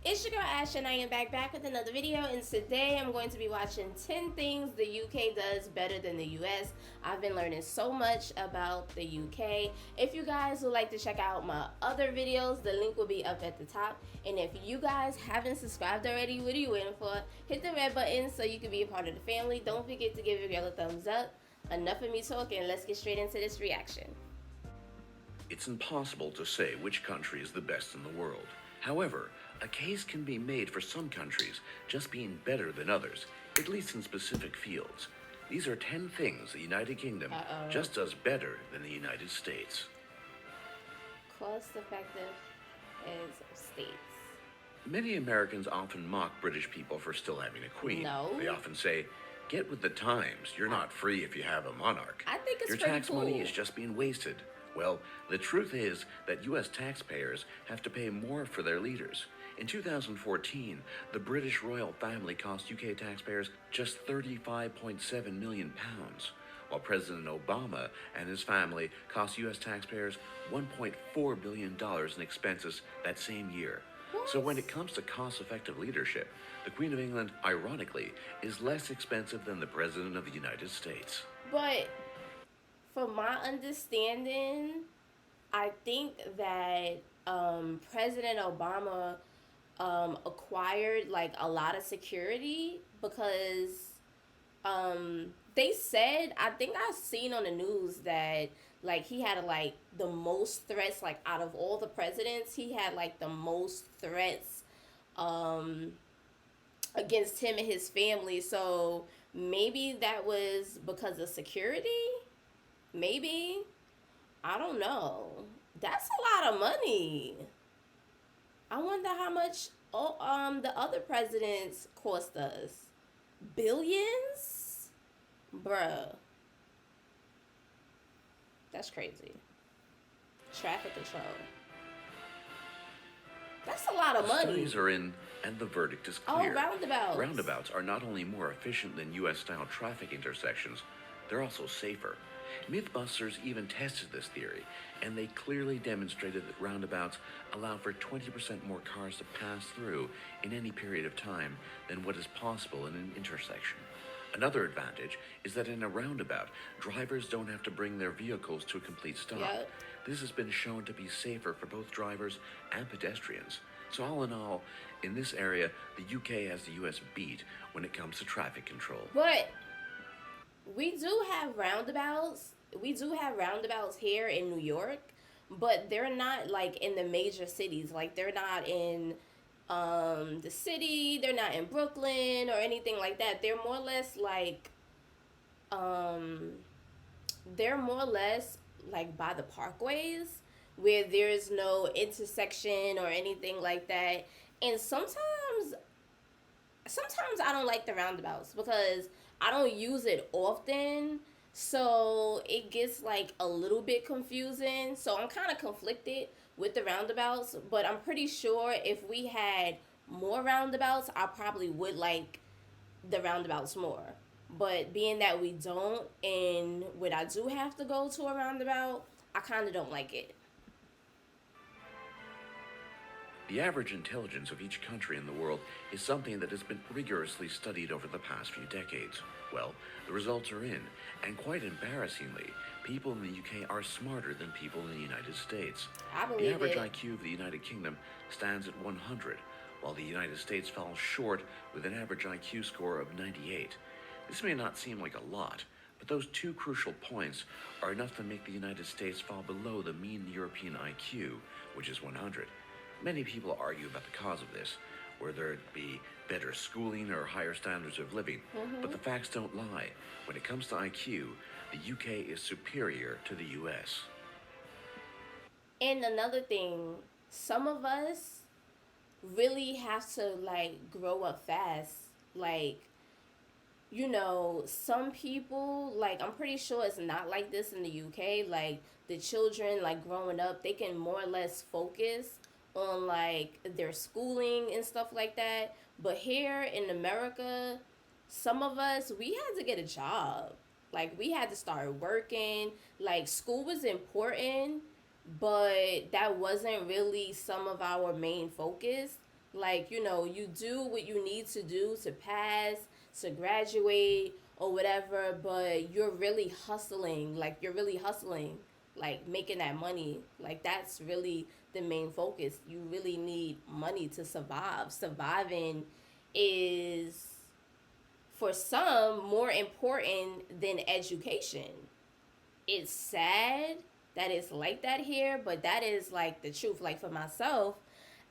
It's your girl Ash and I am back with another video, and today I'm going to be watching 10 things the UK does better than the US. I've been learning so much about the UK. If you guys would like to check out my other videos, the link will be up at the top. And if you guys haven't subscribed already, what are you waiting for? Hit the red button so you can be a part of the family. Don't forget to give your girl a thumbs up. Enough of me talking, let's get straight into this reaction. It's impossible to say which country is the best in the world. However, a case can be made for some countries just being better than others, at least in specific fields. These are 10 things the United Kingdom just does better than the United States. Cost effective as states. Many Americans often mock British people for still having a queen. No. They often say, "Get with the times. You're not free if you have a monarch. I think it's Your pretty tax cool. money is just being wasted." Well, the truth is that U.S. taxpayers have to pay more for their leaders. In 2014, the British royal family cost UK taxpayers just £35.7 million, while President Obama and his family cost U.S. taxpayers $1.4 billion in expenses that same year. So when it comes to cost-effective leadership, the Queen of England, ironically, is less expensive than the President of the United States. But from my understanding, I think that President Obama acquired like a lot of security because they said, I think I've seen on the news that like he had like the most threats, like out of all the presidents, he had like the most threats against him and his family. So maybe that was because of security. Maybe. I don't know. That's a lot of money. I wonder how much the other presidents cost us. Billions? Bruh. That's crazy. Traffic control. That's a lot of money. Studies are in, and the verdict is Oh, clear. roundabouts. Roundabouts are not only more efficient than U.S.-style traffic intersections, they're also safer. Mythbusters even tested this theory, and they clearly demonstrated that roundabouts allow for 20% more cars to pass through in any period of time than what is possible in an intersection. Another advantage is that in a roundabout, drivers don't have to bring their vehicles to a complete stop. Yep. This has been shown to be safer for both drivers and pedestrians. So all in all, in this area, the UK has the US beat when it comes to traffic control. But we do have roundabouts. We do have roundabouts here in New York, but they're not like in the major cities. Like they're not in the city, they're not in Brooklyn or anything like that. They're more or less like they're more or less like by the parkways where there's no intersection or anything like that. And sometimes I don't like the roundabouts because I don't use it often, so it gets like a little bit confusing. So I'm kind of conflicted with the roundabouts, but I'm pretty sure if we had more roundabouts, I probably would like the roundabouts more. But being that we don't, and when I do have to go to a roundabout, I kind of don't like it. The average intelligence of each country in the world is something that has been rigorously studied over the past few decades. Well, the results are in, and quite embarrassingly, people in the UK are smarter than people in the United States. I believe The average it. IQ of the United Kingdom stands at 100, while the United States falls short with an average IQ score of 98. This may not seem like a lot, but those two crucial points are enough to make the United States fall below the mean European IQ, which is 100. Many people argue about the cause of this, whether it be better schooling or higher standards of living, but the facts don't lie. When it comes to IQ, the UK is superior to the US. And another thing, some of us really have to like grow up fast. Like, you know, some people, like, I'm pretty sure it's not like this in the UK. Like, the children, like, growing up, they can more or less focus on, like, their schooling and stuff like that. But here in America, some of us, we had to get a job. Like, we had to start working. Like, school was important, but that wasn't really some of our main focus. Like, you do what you need to do to pass, to graduate, or whatever, but you're really hustling. Like, you're really hustling, like, making that money. Like, that's really the main focus. You really need money to survive. Surviving is, for some, more important than education. It's sad that it's like that here, but that is like the truth. Like for myself,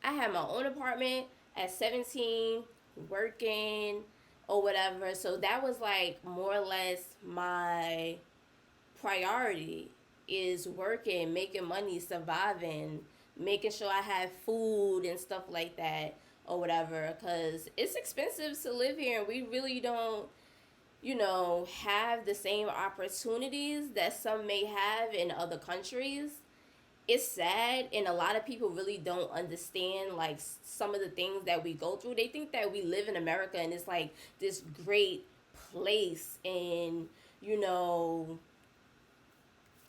I had my own apartment at 17, working or whatever. So that was like more or less my priority, is working, making money, surviving, making sure I have food and stuff like that or whatever, cuz it's expensive to live here and we really don't have the same opportunities that some may have in other countries. It's sad, and a lot of people really don't understand like some of the things that we go through. They think that we live in America and it's like this great place, and you know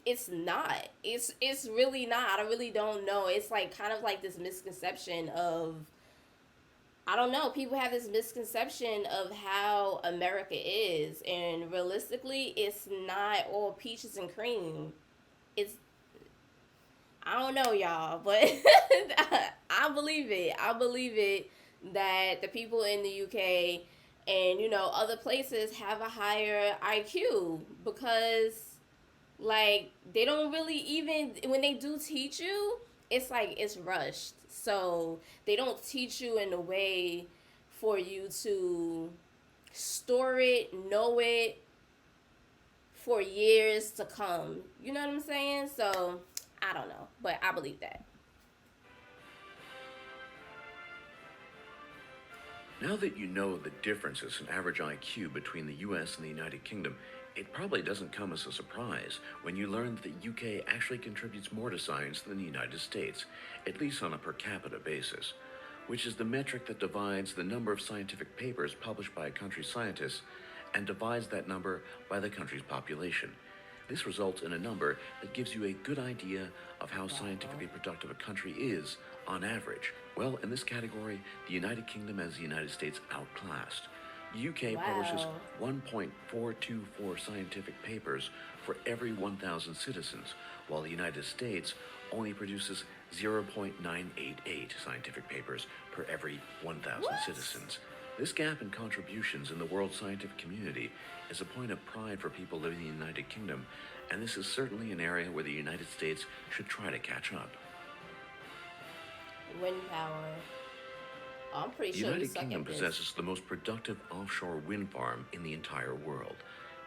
it's not. It's really not. I really don't know. It's like kind of like this misconception of, I don't know. People have this misconception of how America is, and realistically, it's not all peaches and cream. It's, I don't know, y'all, but I believe it. I believe it that the people in the UK and other places have a higher IQ, because like they don't really, even when they do teach you, it's like it's rushed. So they don't teach you in a way for you to store it, know it for years to come. You know what I'm saying? So I don't know, but I believe that. Now that you know the differences in average IQ between the US and the United Kingdom, it probably doesn't come as a surprise when you learn that the UK actually contributes more to science than the United States, at least on a per capita basis, which is the metric that divides the number of scientific papers published by a country's scientists and divides that number by the country's population. This results in a number that gives you a good idea of how scientifically productive a country is on average. Well, in this category, the United Kingdom has the United States outclassed. The UK publishes Wow. 1.424 scientific papers for every 1,000 citizens, while the United States only produces 0.988 scientific papers per every 1,000 What? citizens. This gap in contributions in the world scientific community is a point of pride for people living in the United Kingdom, and this is certainly an area where the United States should try to catch up. Wind power. Oh, I'm pretty The sure we United suck Kingdom at this. possesses the most productive offshore wind farm in the entire world.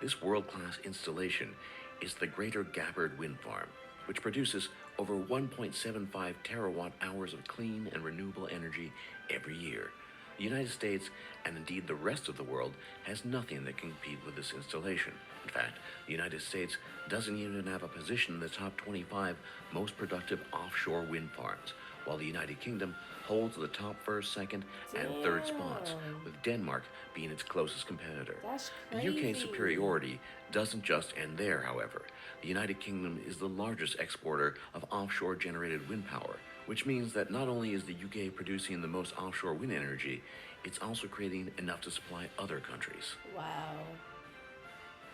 This world-class installation is the Greater Gabbard Wind Farm, which produces over 1.75 terawatt hours of clean and renewable energy every year. The United States, and indeed the rest of the world, has nothing that can compete with this installation. In fact, the United States doesn't even have a position in the top 25 most productive offshore wind farms, while the United Kingdom holds the top first, second, and third spots, Damn. with Denmark being its closest competitor. That's The UK's crazy. superiority doesn't just end there, however. The United Kingdom is the largest exporter of offshore generated wind power, which means that not only is the UK producing the most offshore wind energy, it's also creating enough to supply other countries. Wow.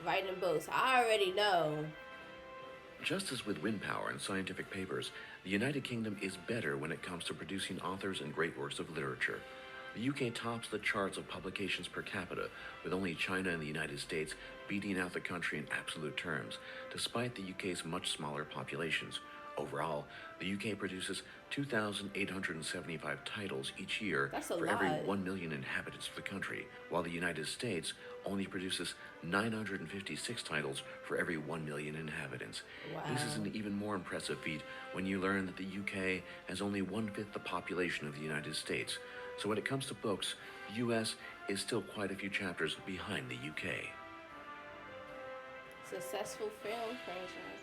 Writing books. I already know. Just as with wind power and scientific papers, the United Kingdom is better when it comes to producing authors and great works of literature. The UK tops the charts of publications per capita, with only China and the United States beating out the country in absolute terms, despite the UK's much smaller populations. Overall, the UK produces 2,875 titles each year That's a for every lot. 1 million inhabitants of the country, while the United States only produces 956 titles for every 1 million inhabitants. This is Wow. an even more impressive feat when you learn that the UK has only one-fifth the population of the United States. So when it comes to books, the US is still quite a few chapters behind the UK. Successful film franchises.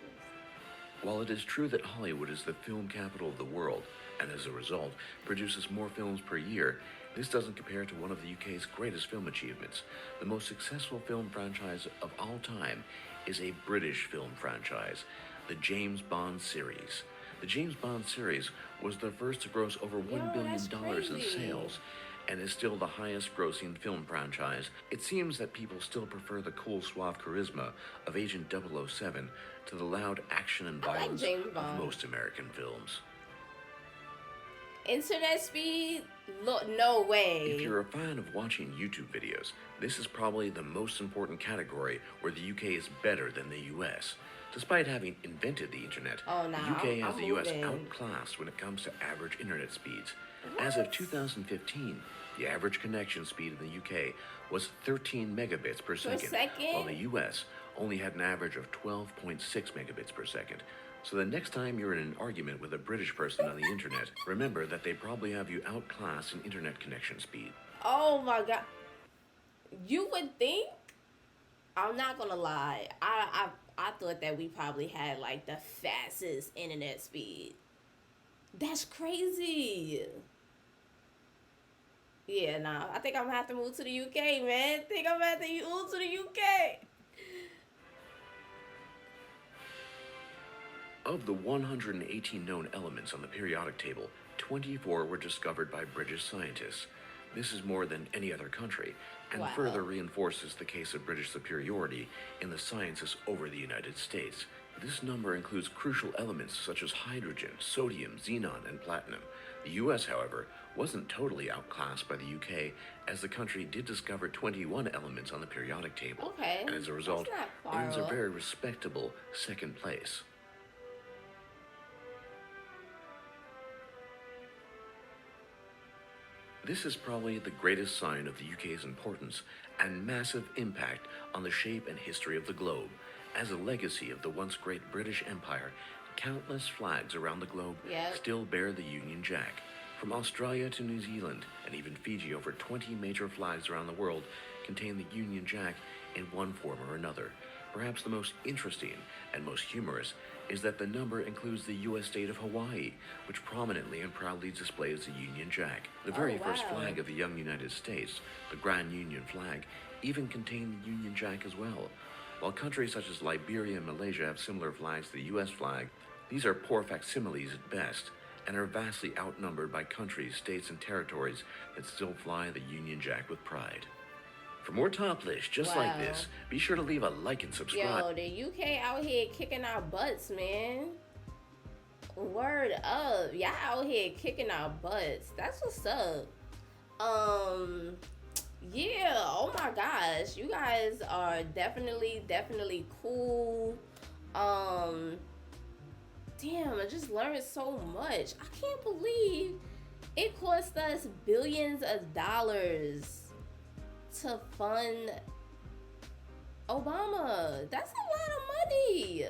While it is true that Hollywood is the film capital of the world, and as a result, produces more films per year, this doesn't compare to one of the UK's greatest film achievements. The most successful film franchise of all time is a British film franchise, the James Bond series. The James Bond series was the first to gross over $1 Yo, billion that's in crazy. sales and is still the highest grossing film franchise. It seems that people still prefer the cool, suave charisma of Agent 007 to the loud action and I like violence James of Bond. most American films. Internet speed? Look, no way. If you're a fan of watching YouTube videos, this is probably the most important category where the UK is better than the US. Despite having invented the internet, Oh, nah, the UK has I'm the US moving. outclassed when it comes to average internet speeds. As of 2015, the average connection speed in the UK was 13 megabits per second, while the US only had an average of 12.6 megabits per second. So the next time you're in an argument with a British person on the internet, remember that they probably have you outclassed in internet connection speed. Oh my god. You would think, I'm not gonna lie, I thought that we probably had like the fastest internet speed. That's crazy. Yeah, nah. I think I'm gonna have to move to the UK, man. I think I'm gonna have to move to the UK. Of the 118 known elements on the periodic table, 24 were discovered by British scientists. This is more than any other country, and Wow. further reinforces the case of British superiority in the sciences over the United States. This number includes crucial elements such as hydrogen, sodium, xenon, and platinum. The US, however, wasn't totally outclassed by the UK, as the country did discover 21 elements on the periodic table, Okay, and as a result, that's not far earns a off. very respectable second place. This is probably the greatest sign of the UK's importance and massive impact on the shape and history of the globe. As a legacy of the once great British Empire, countless flags around the globe Yep. still bear the Union Jack. From Australia to New Zealand and even Fiji, over 20 major flags around the world contain the Union Jack in one form or another. Perhaps the most interesting and most humorous is that the number includes the U.S. state of Hawaii, which prominently and proudly displays the Union Jack. The very first wow. flag of the young United States, the Grand Union flag, even contained the Union Jack as well. While countries such as Liberia and Malaysia have similar flags to the U.S. flag, these are poor facsimiles at best, and are vastly outnumbered by countries, states, and territories that still fly the Union Jack with pride. For more top lists just like Wow. this, be sure to leave a like and subscribe. Yo, the UK out here kicking our butts, man. Word up. Y'all out here kicking our butts. That's what's up. Yeah, oh my gosh. You guys are definitely cool. Damn, I just learned so much. I can't believe it cost us billions of dollars to fund Obama. That's a lot of money.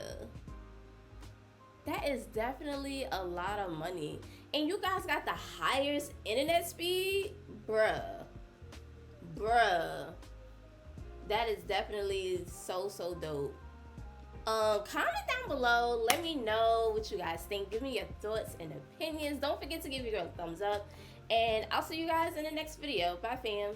That is definitely a lot of money. And you guys got the highest internet speed? Bruh. That is definitely so dope. Comment down below. Let me know what you guys think. Give me your thoughts and opinions. Don't forget to give your girl a thumbs up. And I'll see you guys in the next video. Bye, fam.